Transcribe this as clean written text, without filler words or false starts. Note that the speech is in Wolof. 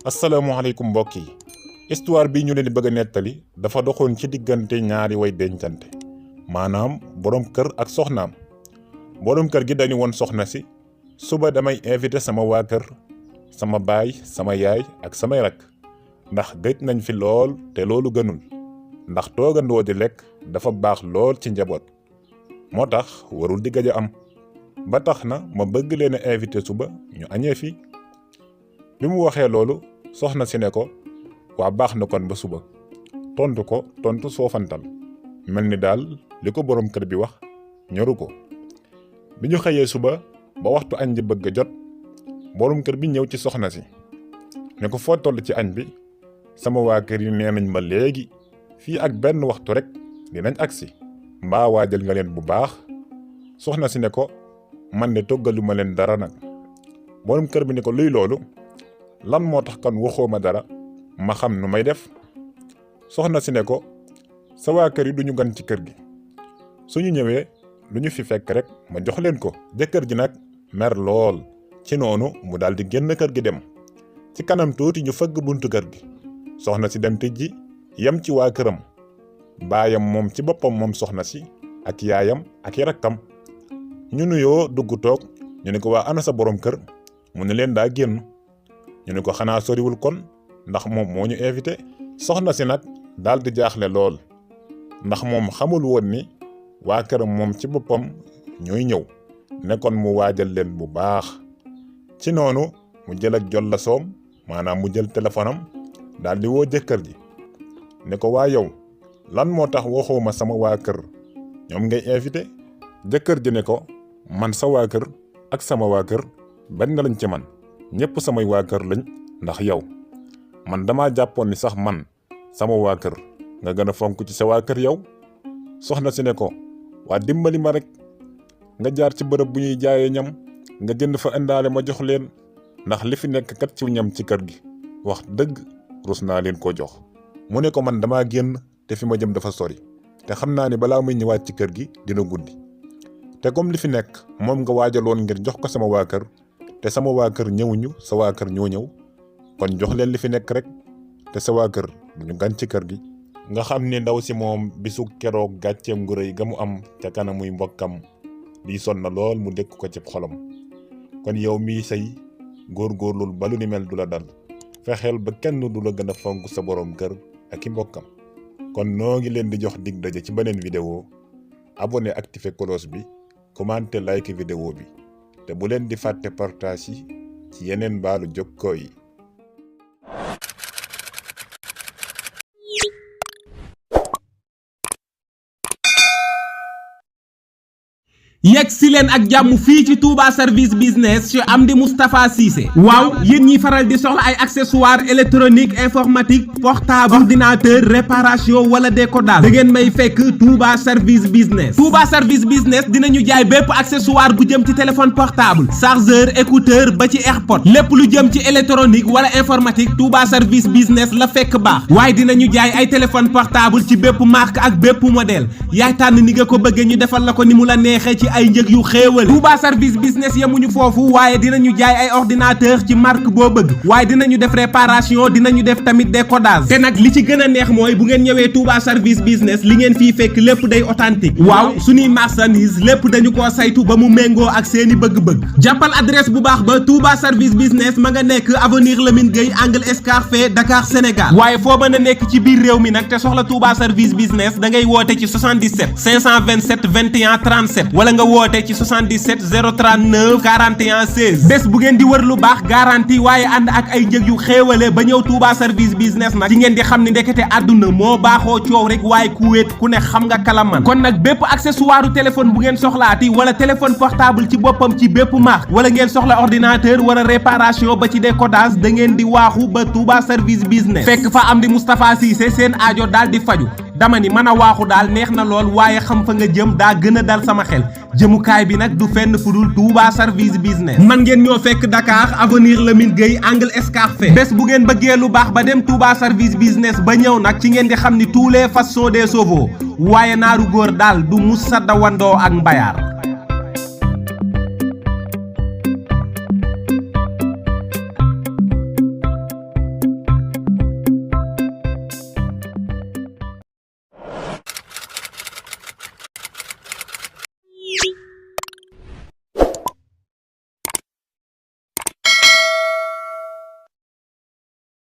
asalaamaaleykum mbokk yi histoire bi ñu leen di bëgg a nettali dafa doxoon ci diggante ñaari way dencante maanaam borom kër ak soxnaam. borom kër gi dañu woon soxna si suba damay invité sama waa kër sama baay sama yaay ak samay rak ndax gëj nañ fi lool te loolu gënul ndax toogandoo di lekk dafa baax lool ci njaboot moo tax warul di gëj a am ba tax na ma bëgg leen a invité suba ñu añee fi. bi mu waxee loolu soxna si ne ko waa baax na kon ba suba tontu ko tontu soofantal mel ni daal li ko borom kër bi wax ñoru ko. bi ñu xëyee suba ba waxtu añ ji bëgg a jot borom kër bi ñëw ci soxna si ne ko foo toll ci añ bi sama waa kër yi nee nañ ma léegi fii ak benn waxtu rek dinañ agsi mbaa waajal nga leen bu baax. soxna si ne ko man de toggaluma leen dara nag. borom kër bi ne ko luy loolu lan moo tax kan waxoo ma dara ma xam nu may def. soxna si ne ko sa waa kër yi duñu gan ci kër gi suñu ñëwee lu ñu fi fekk rek ma jox leen ko. jëkkër ji nag mer lool ci noonu mu daal di génn kër gi dem. ci kanam tuuti ñu fëgg buntu kër gi soxna si dem tijji yem ci waa këram baayam moom ci boppam moom soxna si ak yaayam ak i rakkam. ñu nuyoo dugg toog ñu ne ko waa ana sa borom kër mu ne leen daa génn. ñu ne ko xanaa soriwul kon ndax moom moo ñu invité. soxna si nag daal di jaaxle lool ndax moom xamul woon ni waa këram moom ci boppam ñooy ñëw ne kon mu waajal leen bu baax. ci noonu mu jël ak jol la soom maanaam mu jël téléphone am daal di woo jëkkër ji ne ko waa yow lan moo tax waxoo ma sama waa kër ñoom ngay invité. jëkkër ji ne ko man sa waa kër ak sama waa kër benn lañ ci man ñëpp samay waa kër lañ ndax yow man dama jàppoon ni sax man sama waa kër nga gën a fonk ci sa waa kër yow. soxna si ne ko waa dimbali ma rek nga jaar ci bërëb bu ñuy jaayee ñam nga jënd fa indaale ma jox leen ndax li fi nekk kat ci ñam ci kër gi wax dëgg rus naa leen koo jox. mu ne ko man damaa génn te fi ma jëm dafa sori te xam naa ni balaa muy ñëwaat ci kër gi dina guddi te comme li fi nekk moom nga waajaloon ngir jox ko sama waa kër te sama waa kër ñëwuñu sa waa kër ñoo ñëw kon jox leen li fi nekk rek te sa waa kër duñu gan ci kër gi. nga xam ne ndaw si moom bisu keroog gàcceem gu rëy ga mu am ca kanamuy mbokkam lii son na lool mu dëkk ko ci xolam. kon yow miy sëy góorgóorlul ba lu ni mel du la dal fexeel ba kenn du la gën a fonk sa borom kër ak i mbokkam. kon noo ngi leen di jox dig daje ci beneen vidéo abonné activé cloche bi commenté like vidéo bi te bu leen di fàtte partage yi ci yeneen baalu jokkoo yi. yegg si leen ak jàmm fii ci Touba service business chez Amdi Moustapha Cissé. waaw yéen ñiy faral di soxla ay accessoires électroniques informatique portable ordinateur réparation wala décodage da ngeen may fekk Touba service business. Touba service business dinañu jaay bépp accessoire bu jëm ci téléphone portable chargeur écouteur ba ci AirPod lépp lu jëm ci électronique wala informatique Touba service business la fekk baax. waaye dinañu jaay ay téléphone portable ci bépp marque ak bépp modèle yaay tànn ni nga ko bëggee ñu defal la ko ni mu la neexee ci ay njëg yu xéewal. Touba service business yemuñu foofu waaye dinañu jaay ay ordinateur ci marque boo bëgg waaye dinañu def réparation dinañu def tamit décodage. te nag li ci gën a neex mooy bu ngeen ñëwee Touba service business li ngeen fii fekk lépp day authentique. waaw suñuy marchandise lépp dañu koo saytu ba mu méngoo ak seeni bëgg-bëgg. jàppal adresse bu baax ba Touba service business ma nga nekk avenue Lamine Gueye angle Escarfé Dakar Sénégal. waaye foo mën a nekk ci biir réew mi nag te soxla Touba service business da ngay woote ci 77 527 21 37 wala nga woote ci 77 039 41 16 bés bu ngeen di wër lu baax garantie waaye ànd ak ay njëg yu xéewale ba ñëw Touba service business nag ci ngeen di xam ni ndekete àdduna moo baaxoo coow rek waaye ku wéet ku ne xam nga kalaman. kon nag bépp accessoire téléphone bu ngeen soxlaati wala téléphone portable ci boppam ci bépp marque wala ngeen soxla ordinateur wala réparation ba ci décodage da ngeen di waaxu ba Touba service business fekk fa Amdi Moustapha Cissé seen aajo daal di faju. dama ni mën a waaxu daal neex na lool waaye xam fa nga jëm daa gën a dal sama xel jëmukaay bi nag du fenn fu dul Touba service business. man ngeen ñoo fekk Dakar avenue Lamine Gueye angle Escarfé bés bu ngeen bëggee lu baax ba dem Touba service business ba ñëw nag ci ngeen di xam ni tous les façons des chevaux waaye naaru góor daal du musa dawandoo ak mbayaar.